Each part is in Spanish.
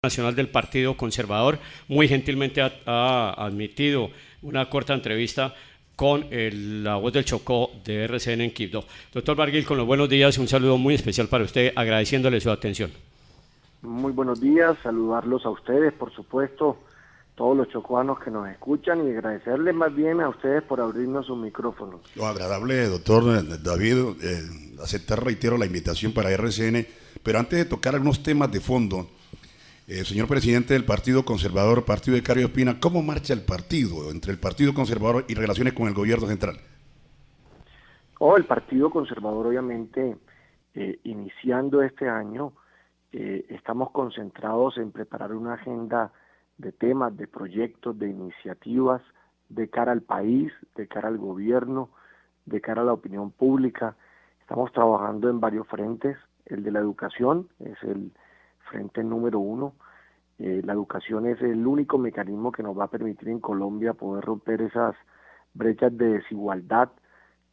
Nacional del Partido Conservador, muy gentilmente ha admitido una corta entrevista con La Voz del Chocó de RCN en Quibdó. Doctor Barguil, con los buenos días, un saludo muy especial para usted, agradeciéndole su atención. Muy buenos días, saludarlos a ustedes, por supuesto, todos los chocuanos que nos escuchan, y agradecerles más bien a ustedes por abrirnos sus micrófonos. Lo agradable, doctor David, aceptar, reitero, la invitación para RCN, pero antes de tocar algunos temas de fondo, señor presidente del Partido Conservador, Partido de Cari Ospina, ¿cómo marcha el partido entre el Partido Conservador y relaciones con el gobierno central? El Partido Conservador, obviamente, iniciando este año, estamos concentrados en preparar una agenda de temas, de proyectos, de iniciativas de cara al país, de cara al gobierno, de cara a la opinión pública. Estamos trabajando en varios frentes. El de la educación es el frente número uno. La educación es el único mecanismo que nos va a permitir en Colombia poder romper esas brechas de desigualdad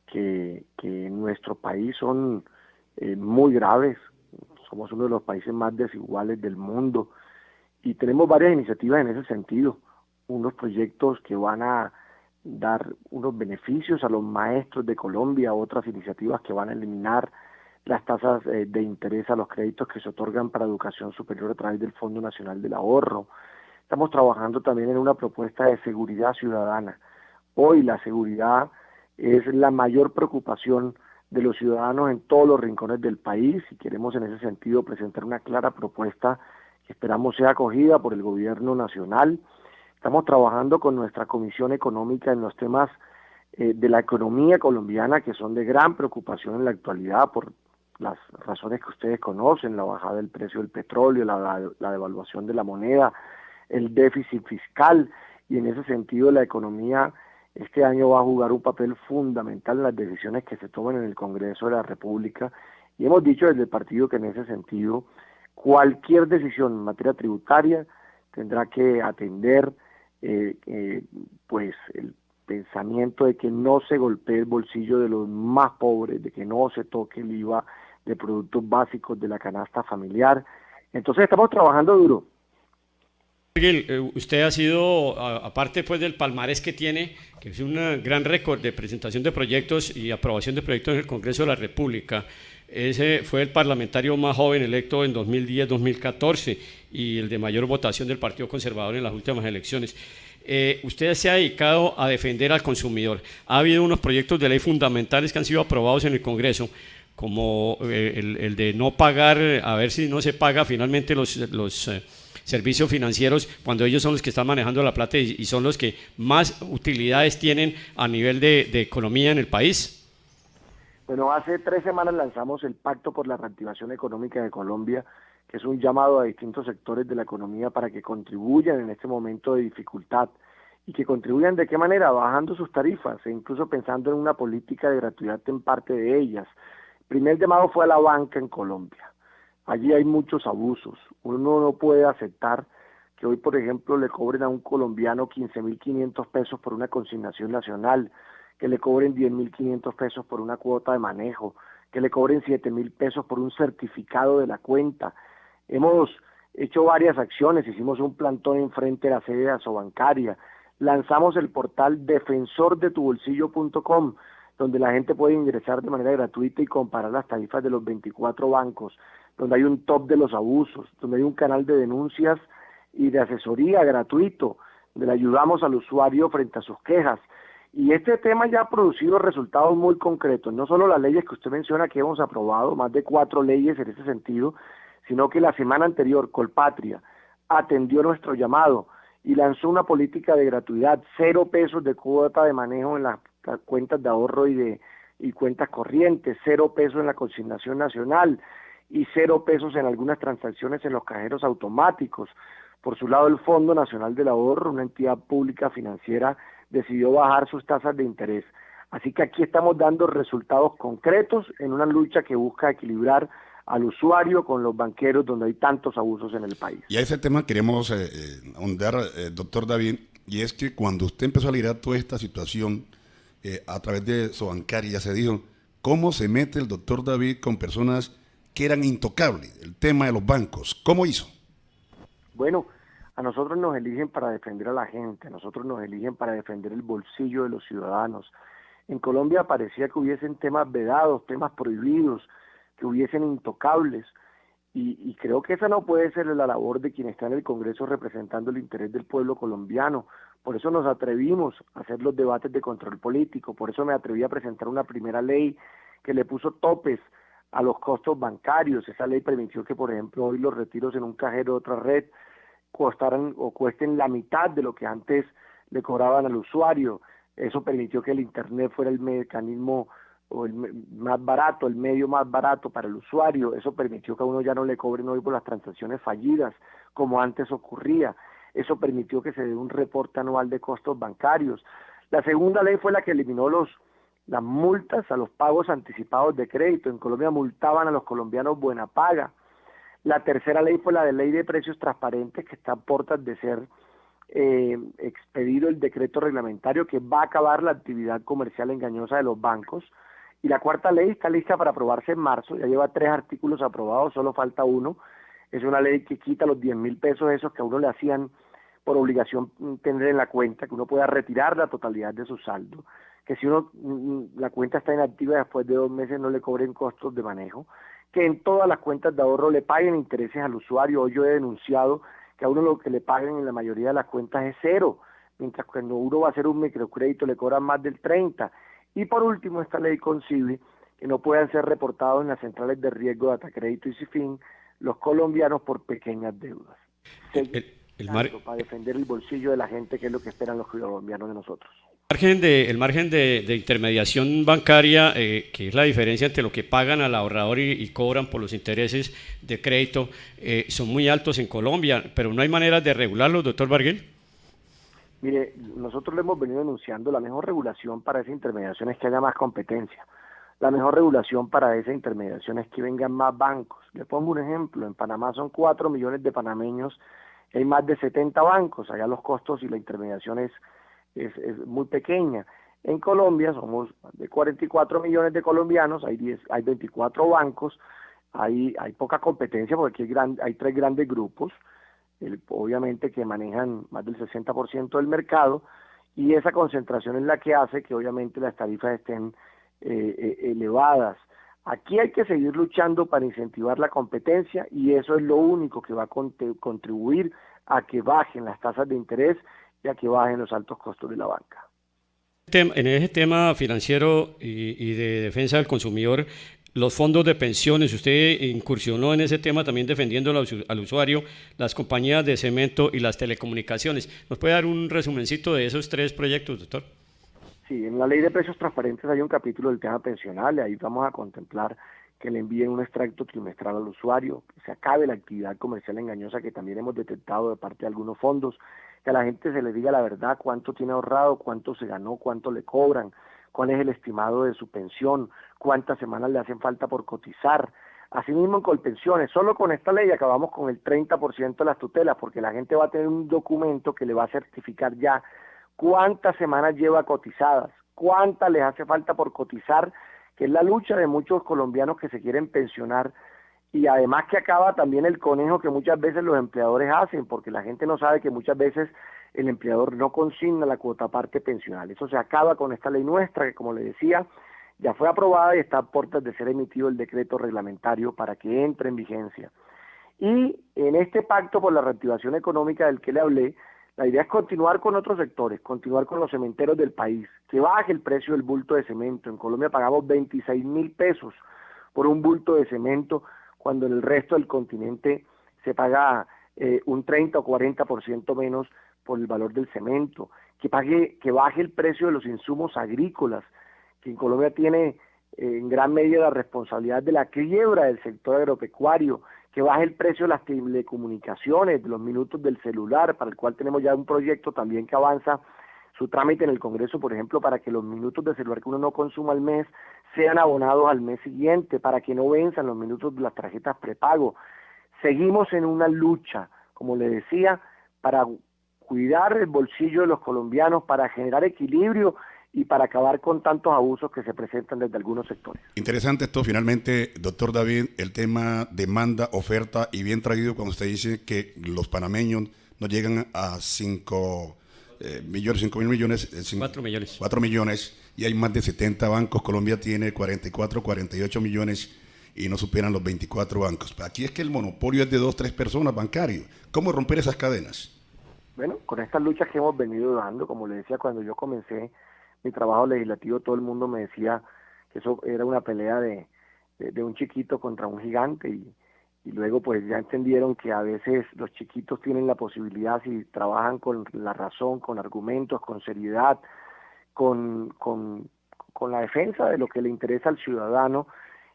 que en nuestro país son muy graves. Somos uno de los países más desiguales del mundo y tenemos varias iniciativas en ese sentido, unos proyectos que van a dar unos beneficios a los maestros de Colombia, otras iniciativas que van a eliminar las tasas de interés a los créditos que se otorgan para educación superior a través del Fondo Nacional del Ahorro. Estamos trabajando también en una propuesta de seguridad ciudadana. Hoy la seguridad es la mayor preocupación de los ciudadanos en todos los rincones del país y queremos en ese sentido presentar una clara propuesta que esperamos sea acogida por el gobierno nacional. Estamos trabajando con nuestra Comisión Económica en los temas de la economía colombiana, que son de gran preocupación en la actualidad por las razones que ustedes conocen: la bajada del precio del petróleo, la devaluación de la moneda, el déficit fiscal, y en ese sentido la economía este año va a jugar un papel fundamental en las decisiones que se tomen en el Congreso de la República, y hemos dicho desde el partido que en ese sentido cualquier decisión en materia tributaria tendrá que atender pues el pensamiento de que no se golpee el bolsillo de los más pobres, de que no se toque el IVA de productos básicos de la canasta familiar. Entonces estamos trabajando duro. Usted ha sido, aparte pues del palmarés que tiene, que es un gran récord de presentación de proyectos y aprobación de proyectos en el Congreso de la República, ese fue el parlamentario más joven electo en 2010-2014 y el de mayor votación del Partido Conservador en las últimas elecciones. Usted se ha dedicado a defender al consumidor. Ha habido unos proyectos de ley fundamentales que han sido aprobados en el Congreso, como el de no pagar, a ver si no se paga finalmente los servicios financieros, cuando ellos son los que están manejando la plata y son los que más utilidades tienen a nivel de economía en el país. Bueno, hace 3 semanas lanzamos el Pacto por la Reactivación Económica de Colombia, que es un llamado a distintos sectores de la economía para que contribuyan en este momento de dificultad. ¿Y que contribuyan de qué manera? Bajando sus tarifas e incluso pensando en una política de gratuidad en parte de ellas. El primer llamado fue a la banca en Colombia. Allí hay muchos abusos. Uno no puede aceptar que hoy, por ejemplo, le cobren a un colombiano 15.500 pesos por una consignación nacional, que le cobren 10.500 pesos por una cuota de manejo, que le cobren 7.000 pesos por un certificado de la cuenta. Hemos hecho varias acciones, hicimos un plantón enfrente de la sede de Asobancaria, lanzamos el portal defensordetubolsillo.com, donde la gente puede ingresar de manera gratuita y comparar las tarifas de los 24 bancos, donde hay un top de los abusos, donde hay un canal de denuncias y de asesoría gratuito, donde le ayudamos al usuario frente a sus quejas. Y este tema ya ha producido resultados muy concretos, no solo las leyes que usted menciona que hemos aprobado, más de 4 leyes en ese sentido, sino que la semana anterior Colpatria atendió nuestro llamado y lanzó una política de gratuidad, 0 pesos de cuota de manejo en las cuentas de ahorro y cuentas corrientes, 0 pesos en la consignación nacional y 0 pesos en algunas transacciones en los cajeros automáticos. Por su lado, el Fondo Nacional del Ahorro, una entidad pública financiera, decidió bajar sus tasas de interés. Así que aquí estamos dando resultados concretos en una lucha que busca equilibrar al usuario con los banqueros, donde hay tantos abusos en el país. Y a ese tema queremos ahondar, doctor David, y es que cuando usted empezó a liderar toda esta situación a través de Asobancaria, ya se dijo, ¿cómo se mete el doctor David con personas que eran intocables? El tema de los bancos, ¿cómo hizo? Bueno, a nosotros nos eligen para defender a la gente, a nosotros nos eligen para defender el bolsillo de los ciudadanos. En Colombia parecía que hubiesen temas vedados, temas prohibidos, que hubiesen intocables, y creo que esa no puede ser la labor de quien está en el Congreso representando el interés del pueblo colombiano. Por eso nos atrevimos a hacer los debates de control político, por eso me atreví a presentar una primera ley que le puso topes a los costos bancarios. Esa ley permitió que, por ejemplo, hoy los retiros en un cajero de otra red costaran o cuesten la mitad de lo que antes le cobraban al usuario. Eso permitió que el Internet fuera el mecanismo o más barato, el medio más barato para el usuario. Eso permitió que a uno ya no le cobren hoy por las transacciones fallidas, como antes ocurría. Eso permitió que se dé un reporte anual de costos bancarios. La segunda ley fue la que eliminó las multas a los pagos anticipados de crédito. En Colombia multaban a los colombianos buena paga. La tercera ley fue la de ley de precios transparentes, que está a puertas de ser expedido el decreto reglamentario que va a acabar la actividad comercial engañosa de los bancos. Y la cuarta ley está lista para aprobarse en marzo, ya lleva 3 artículos aprobados, solo falta uno. Es una ley que quita los 10.000 pesos esos que a uno le hacían por obligación tener en la cuenta, que uno pueda retirar la totalidad de su saldo, que si la cuenta está inactiva después de 2 meses no le cobren costos de manejo, que en todas las cuentas de ahorro le paguen intereses al usuario. Hoy yo he denunciado que a uno lo que le paguen en la mayoría de las cuentas es 0, mientras que cuando uno va a hacer un microcrédito le cobran más del 30%. Y por último, esta ley concibe que no puedan ser reportados en las centrales de riesgo de Datacrédito y Cifin los colombianos por pequeñas deudas. Para defender el bolsillo de la gente, que es lo que esperan los colombianos de nosotros. El margen de intermediación bancaria, que es la diferencia entre lo que pagan al ahorrador y cobran por los intereses de crédito, son muy altos en Colombia, pero no hay manera de regularlos, doctor Barguil. Mire, nosotros le hemos venido denunciando la mejor regulación para esa intermediación es que haya más competencia. La mejor regulación para esa intermediación es que vengan más bancos. Le pongo un ejemplo, en Panamá son 4 millones de panameños, hay más de 70 bancos, allá los costos y la intermediación es muy pequeña. En Colombia somos de 44 millones de colombianos, hay 24 bancos, hay poca competencia porque aquí hay 3 grandes grupos, obviamente que manejan más del 60% del mercado, y esa concentración es la que hace que obviamente las tarifas estén elevadas. Aquí hay que seguir luchando para incentivar la competencia, y eso es lo único que va a contribuir a que bajen las tasas de interés y a que bajen los altos costos de la banca. En ese tema financiero y de defensa del consumidor, los fondos de pensiones, usted incursionó en ese tema también defendiendo al usuario, las compañías de cemento y las telecomunicaciones. ¿Nos puede dar un resumencito de esos 3 proyectos, doctor? Sí, en la ley de precios transparentes hay un capítulo del tema pensional, y ahí vamos a contemplar que le envíen un extracto trimestral al usuario, que se acabe la actividad comercial engañosa que también hemos detectado de parte de algunos fondos, que a la gente se le diga la verdad, cuánto tiene ahorrado, cuánto se ganó, cuánto le cobran, cuál es el estimado de su pensión, cuántas semanas le hacen falta por cotizar. Asimismo en Colpensiones, solo con esta ley acabamos con el 30% de las tutelas, porque la gente va a tener un documento que le va a certificar ya cuántas semanas lleva cotizadas, cuántas les hace falta por cotizar, que es la lucha de muchos colombianos que se quieren pensionar, y además que acaba también el conejo que muchas veces los empleadores hacen, porque la gente no sabe que muchas veces el empleador no consigna la cuota parte pensional. Eso se acaba con esta ley nuestra, que como le decía, ya fue aprobada y está a puertas de ser emitido el decreto reglamentario para que entre en vigencia. Y en este pacto por la reactivación económica del que le hablé, la idea es continuar con otros sectores, continuar con los cementeros del país, que baje el precio del bulto de cemento. En Colombia pagamos 26.000 pesos por un bulto de cemento, cuando en el resto del continente se paga un 30 o 40% menos por el valor del cemento, que baje el precio de los insumos agrícolas, que en Colombia tiene en gran medida la responsabilidad de la quiebra del sector agropecuario, que baje el precio de las telecomunicaciones, de los minutos del celular, para el cual tenemos ya un proyecto también que avanza su trámite en el Congreso, por ejemplo, para que los minutos de celular que uno no consuma al mes sean abonados al mes siguiente, para que no venzan los minutos de las tarjetas prepago. Seguimos en una lucha, como le decía, para cuidar el bolsillo de los colombianos, para generar equilibrio y para acabar con tantos abusos que se presentan desde algunos sectores. Interesante esto, finalmente, doctor David, el tema demanda, oferta, y bien traído cuando usted dice que los panameños no llegan a 5 millones, 5 mil millones, 4 millones. 4 millones, y hay más de 70 bancos. Colombia tiene 44, 48 millones y no superan los 24 bancos. Aquí es que el monopolio es de 2, 3 personas bancarios. ¿Cómo romper esas cadenas? Bueno, con estas luchas que hemos venido dando, como le decía, cuando yo comencé mi trabajo legislativo, todo el mundo me decía que eso era una pelea de un chiquito contra un gigante, y luego pues ya entendieron que a veces los chiquitos tienen la posibilidad, si trabajan con la razón, con argumentos, con seriedad, con la defensa de lo que le interesa al ciudadano,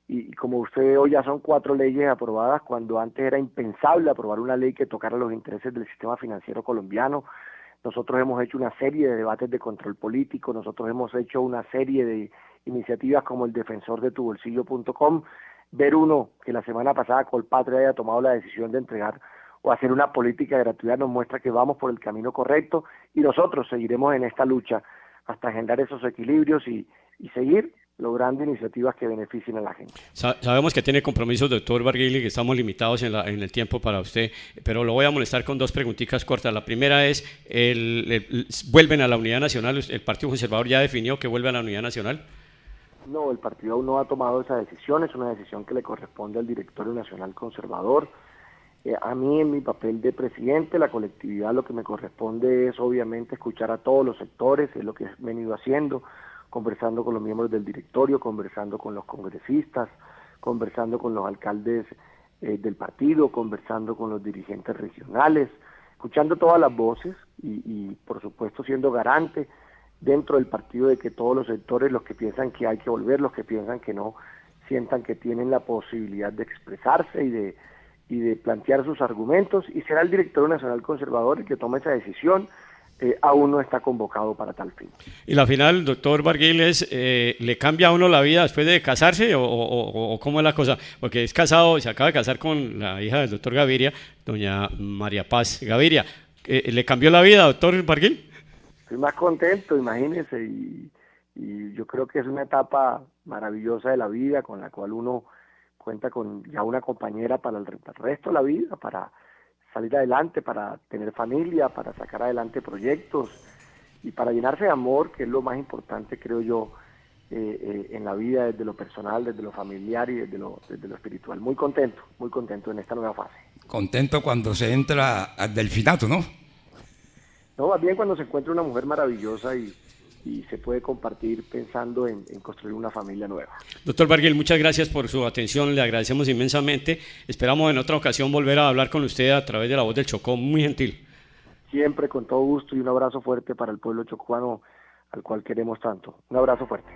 y como usted ve hoy ya son 4 leyes aprobadas, cuando antes era impensable aprobar una ley que tocara los intereses del sistema financiero colombiano. Nosotros hemos hecho una serie de debates de control político, nosotros hemos hecho una serie de iniciativas como el defensor de tubolsillo.com. Ver uno que la semana pasada Colpatria haya tomado la decisión de entregar o hacer una política de gratuidad nos muestra que vamos por el camino correcto, y nosotros seguiremos en esta lucha hasta generar esos equilibrios y seguir logrando iniciativas que beneficien a la gente. Sabemos que tiene compromisos, doctor Barguil, y que estamos limitados en el tiempo para usted, pero lo voy a molestar con 2 preguntitas cortas. La primera es, ¿vuelven a la Unidad Nacional? ¿El Partido Conservador ya definió que vuelve a la Unidad Nacional? No, el partido aún no ha tomado esa decisión, es una decisión que le corresponde al Directorio Nacional Conservador. A mí, en mi papel de presidente, la colectividad, lo que me corresponde es obviamente escuchar a todos los sectores, es lo que he venido haciendo, conversando con los miembros del directorio, conversando con los congresistas, conversando con los alcaldes del partido, conversando con los dirigentes regionales, escuchando todas las voces y por supuesto siendo garante dentro del partido de que todos los sectores, los que piensan que hay que volver, los que piensan que no, sientan que tienen la posibilidad de expresarse y de plantear sus argumentos, y será el Directorio Nacional Conservador el que tome esa decisión. Aún no está convocado para tal fin. Y la final, doctor Barguil, ¿le cambia a uno la vida después de casarse o cómo es la cosa? Porque es casado, se acaba de casar con la hija del doctor Gaviria, doña María Paz Gaviria. ¿Le cambió la vida, doctor Barguil? Estoy más contento, imagínese, y yo creo que es una etapa maravillosa de la vida con la cual uno cuenta con ya una compañera para el resto de la vida, para salir adelante, para tener familia, para sacar adelante proyectos y para llenarse de amor, que es lo más importante, creo yo, en la vida, desde lo personal, desde lo familiar y desde lo espiritual. Muy contento en esta nueva fase. Contento cuando se entra al delfinato, ¿no? No, más bien cuando se encuentra una mujer maravillosa y se puede compartir pensando en construir una familia nueva. Doctor Barguil, muchas gracias por su atención, le agradecemos inmensamente. Esperamos en otra ocasión volver a hablar con usted a través de La Voz del Chocó, muy gentil. Siempre con todo gusto, y un abrazo fuerte para el pueblo chocuano al cual queremos tanto. Un abrazo fuerte.